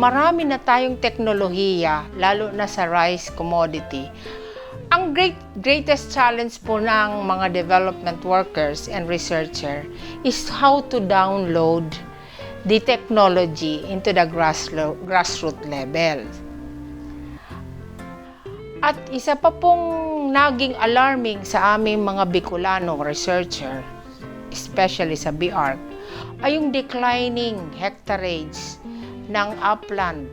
Marami na tayong teknolohiya, lalo na sa rice commodity. Ang greatest challenge po ng mga development workers and researcher is how to download the technology into the grassroots level. At isa pa pong naging alarming sa aming mga Bicolano researcher, especially sa BARC, ay yung declining hectareage ng upland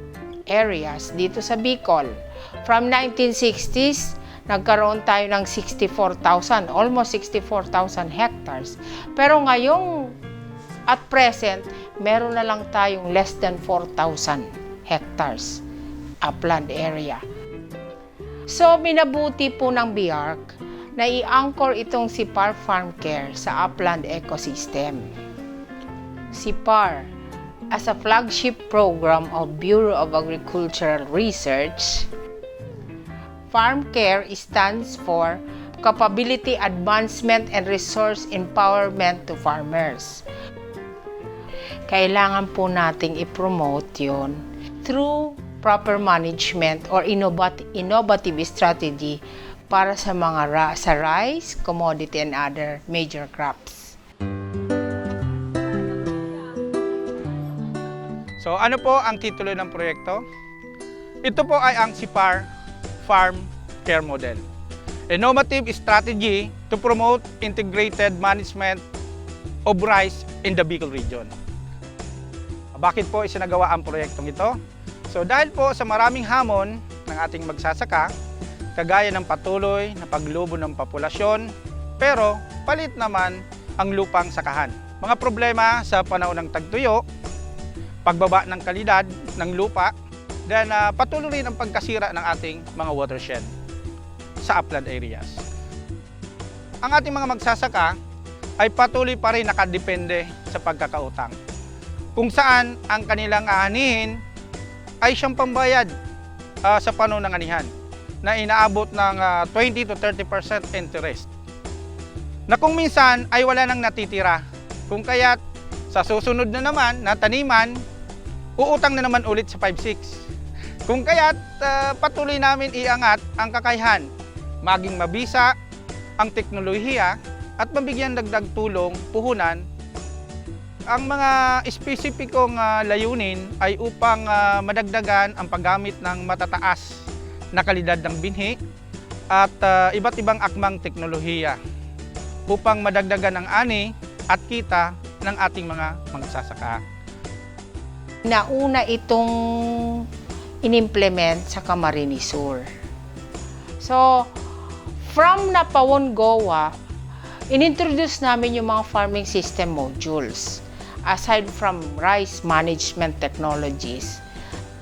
areas dito sa Bicol. From 1960s, nagkaroon tayo ng 64,000, almost 64,000 hectares. Pero ngayong at present, meron na lang tayong less than 4,000 hectares upland area. So, minabuti po ng BIARC na i-anchor itong SIPAR Farm Care sa upland ecosystem. SIPAR, as a flagship program of Bureau of Agricultural Research, Farm Care stands for Capability Advancement and Resource Empowerment to Farmers. Kailangan po nating i-promote yun through proper management or innovative strategy para sa mga sa rice, commodity, and other major crops. So ano po ang titulo ng proyekto? Ito po ay ang SIPAR Farm Care Model. Innovative strategy to promote integrated management of rice in the Bicol region. Bakit po isinagawa ang proyektong ito? So dahil po sa maraming hamon ng ating magsasaka, kagaya ng patuloy na paglubo ng populasyon, pero palit naman ang lupang sakahan. Mga problema sa panahon ng tagtuyo, pagbaba ng kalidad ng lupa, then patuloy rin ang pagkasira ng ating mga watershed sa upland areas. Ang ating mga magsasaka ay patuloy pa rin nakadepende sa pagkakautang, kung saan ang kanilang aanihin ay siyang pambayad sa panahon ng anihan na inaabot ng 20 to 30% interest, na kung minsan ay wala nang natitira, kung kaya't sa susunod na naman na taniman, uutang na naman ulit sa 5-6. Kung kaya't patuloy namin iangat ang kakayahan, maging mabisa ang teknolohiya at mabigyan dagdag tulong, puhunan. Ang mga espesipikong layunin ay upang madagdagan ang paggamit ng matataas na kalidad ng binhi at iba't ibang akmang teknolohiya upang madagdagan ang ani at kita ng ating mga magsasaka. Nauna itong inimplement sa Camarines Sur. So, from Napawon, Goa, inintroduce namin yung mga farming system modules. Aside from rice management technologies,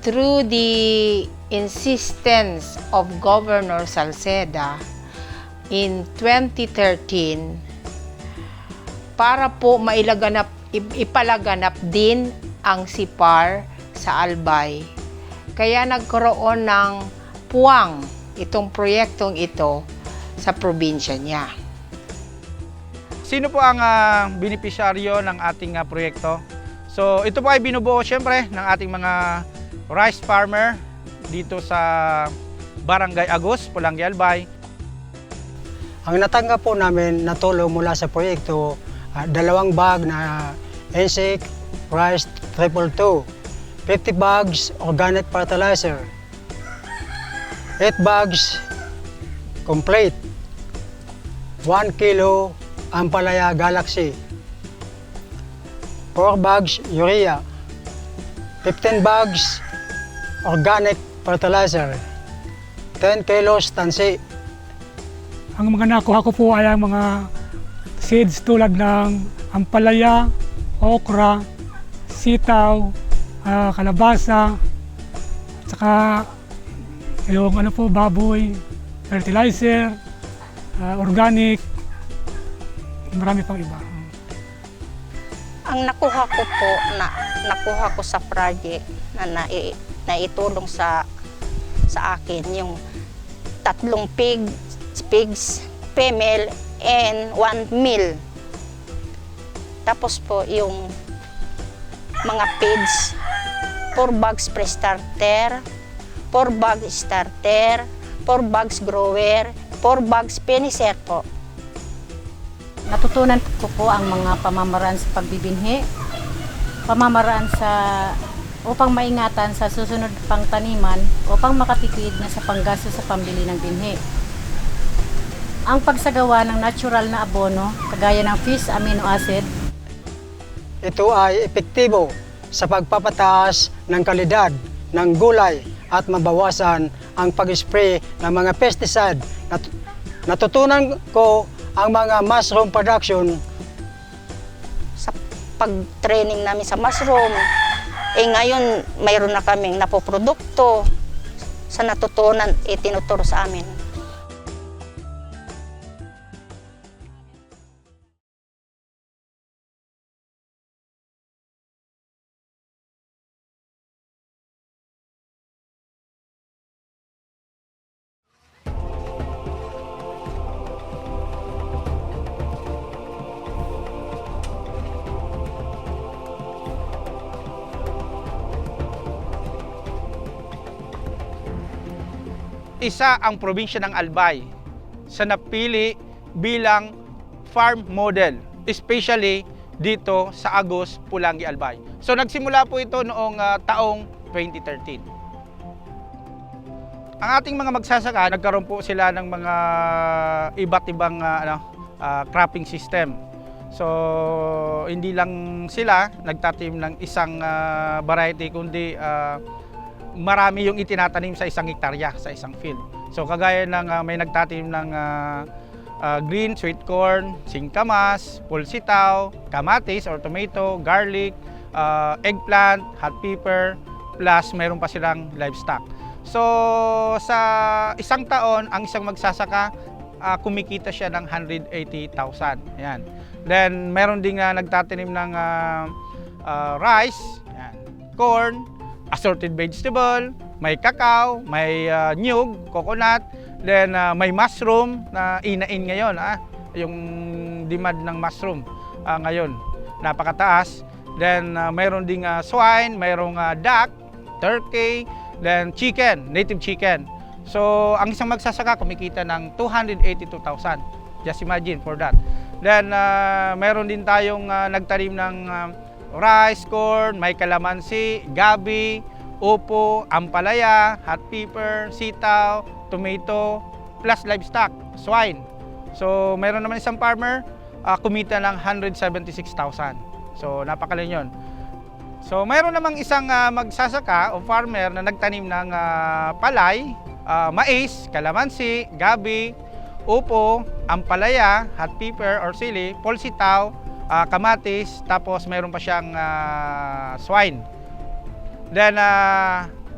through the insistence of Governor Salceda in 2013, para po ipalaganap din ang SIPAR sa Albay. Kaya nagkaroon ng puwang itong proyektong ito sa probinsya niya. Sino po ang benepisyaryo ng ating proyekto? So ito po ay binubuo siyempre ng ating mga rice farmer dito sa Barangay Agus, Pulangi, Albay. Ang natanggap po namin na tulong mula sa proyekto, 2 bag na NSEC Rice 222, 50 bags organic fertilizer, 8 bags complete, 1 kilo Ampalaya Galaxy, 4 bags urea, 15 bags organic fertilizer, 10 kilos tansi. Ang mga nakuha ko po ay ang mga seeds tulad ng ampalaya, okra, sitaw, kalabasa, at saka yung baboy, fertilizer, organic, marami pang iba. Ang nakuha ko po, nakuha ko sa project na naitulong sa akin, yung 3 pigs, female, and 1 male. Tapos po yung mga feeds, 4 bags pre-starter, 4 bags starter, 4 bags grower, 4 bags finisher po. Natutunan ko po ang mga pamamaraan sa pagbibinhi, pamamaraan upang maingatan sa susunod pang taniman upang makatipid na sa panggasto sa pambili ng binhi. Ang pagsagawa ng natural na abono, kagaya ng fish amino acid, Ito ay epektibo sa pagpapataas ng kalidad ng gulay at mabawasan ang pag-spray ng mga pesticide. Natutunan ko ang mga mushroom production. Sa pag-training namin sa mushroom, ngayon mayroon na kaming napoprodukto sa natutunan tinuturo sa amin. Isa ang probinsya ng Albay sa napili bilang farm model, especially dito sa Agos, Pulangi, Albay. So nagsimula po ito noong taong 2013. Ang ating mga magsasaka, nagkaroon po sila ng mga iba't ibang cropping system. So hindi lang sila nagtatim ng isang variety, kundi marami yung itinatanim sa isang hektarya, sa isang field. So kagaya ng may nagtatim ng green sweet corn, singkamas, pulsitaw, kamatis or tomato, garlic, eggplant, hot pepper, plus mayroon pa silang livestock. So sa isang taon, ang isang magsasaka kumikita siya ng 180,000. Yan. Then meron ding nagtatanim ng rice, yan, corn, assorted vegetable, may cacao, may nyug, coconut, then may mushroom na inain ngayon. Yung demand ng mushroom ngayon, napakataas. Then mayroon ding swine, mayroong duck, turkey, then chicken, native chicken. So ang isang magsasaka kumikita ng 282,000. Just imagine for that. Then mayroon din tayong nagtanim ng rice, corn, may kalamansi, gabi, upo, ampalaya, hot pepper, sitaw, tomato, plus livestock, swine. So mayroon naman isang farmer kumita ng 176,000. So napakalaki yun. So mayroon namang isang magsasaka o farmer na nagtanim ng palay, mais, kalamansi, gabi, upo, ampalaya, hot pepper or sili, pulsitaw, kamatis, tapos mayroon pa siyang swine. Then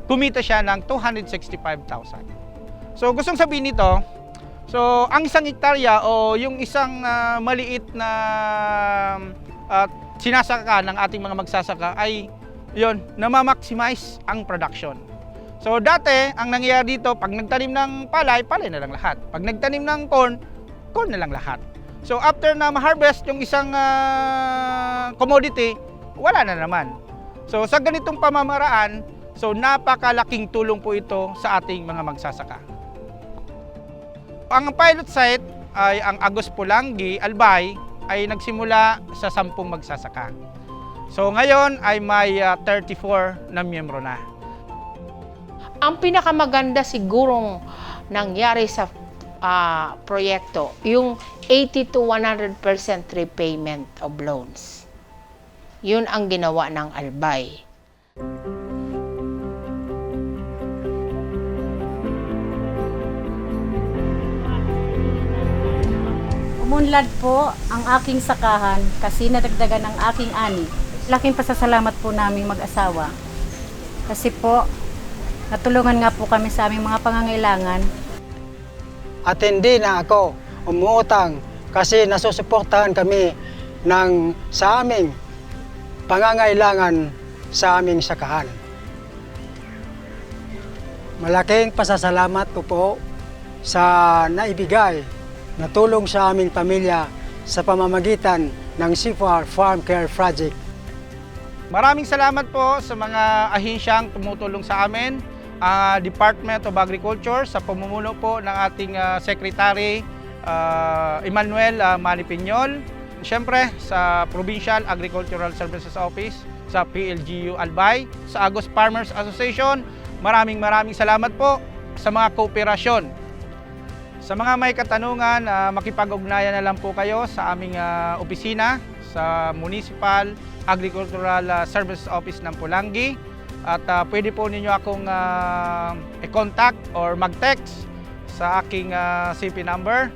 kumita siya ng 265,000. So gustong sabihin nito, so ang isang hektarya o yung isang maliit na sinasaka ng ating mga magsasaka ay yon, na-maximize ang production. So dati, ang nangyayari dito, pag nagtanim ng palay, palay na lang lahat. Pag nagtanim ng corn, corn na lang lahat. So after na ma-harvest yung isang commodity, wala na naman. So sa ganitong pamamaraan, so napakalaking tulong po ito sa ating mga magsasaka. Ang pilot site ay ang Agos Pulangi, Albay, ay nagsimula sa 10 magsasaka. So ngayon ay may 34 na miyembro na. Ang pinakamaganda sigurong nangyari sa proyekto, yung 80 to 100% repayment of loans. Yun ang ginawa ng Albay. umunlad po ang aking sakahan kasi nadagdagan ng aking ani. Laking pasasalamat po naming mag-asawa. Kasi po, natulungan nga po kami sa aming mga pangangailangan. At hindi na ako umuutang kasi nasusuportahan kami sa aming pangangailangan sa aming sakahan. Malaking pasasalamat ko po sa naibigay na tulong sa aming pamilya sa pamamagitan ng CFAR Farm Care Project. Maraming salamat po sa mga ahensyang tumutulong sa amin, Department of Agriculture sa pamumuno po ng ating Secretary Emmanuel Manny Piñol, siyempre sa Provincial Agricultural Services Office, sa PLGU Albay, sa Agos Farmers Association. Maraming salamat po sa mga kooperasyon. Sa mga may katanungan, makipag-ugnayan na lang po kayo sa aming opisina sa Municipal Agricultural Services Office ng Pulangi. At pwede po ninyo akong i-contact or mag-text sa aking CP number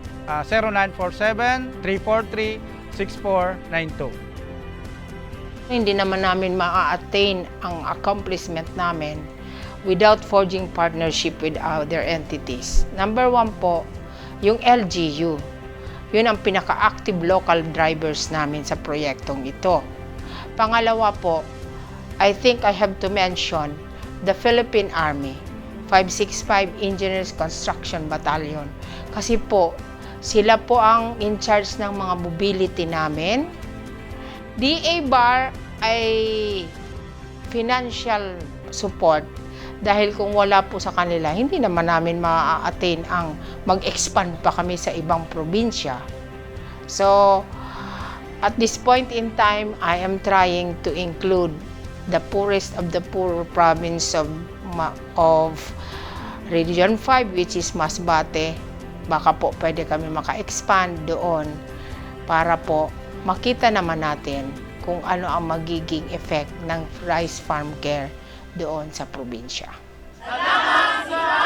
0947-343-6492. Hindi naman namin ma-attain ang accomplishment namin without forging partnership with other entities. Number 1 po, yung LGU. Yun ang pinaka-active local drivers namin sa proyektong ito. Pangalawa po, I think I have to mention the Philippine Army, 565 Engineers Construction Battalion. Kasi po, sila po ang in charge ng mga mobility namin. DA-BAR ay financial support dahil kung wala po sa kanila, hindi naman namin ma-attain ang mag-expand pa kami sa ibang probinsya. So, at this point in time, I am trying to include the poorest of the poor province of Region 5, which is Masbate. Baka po pwede kami maka-expand doon para po makita naman natin kung ano ang magiging effect ng rice farm care doon sa probinsya. Salamat!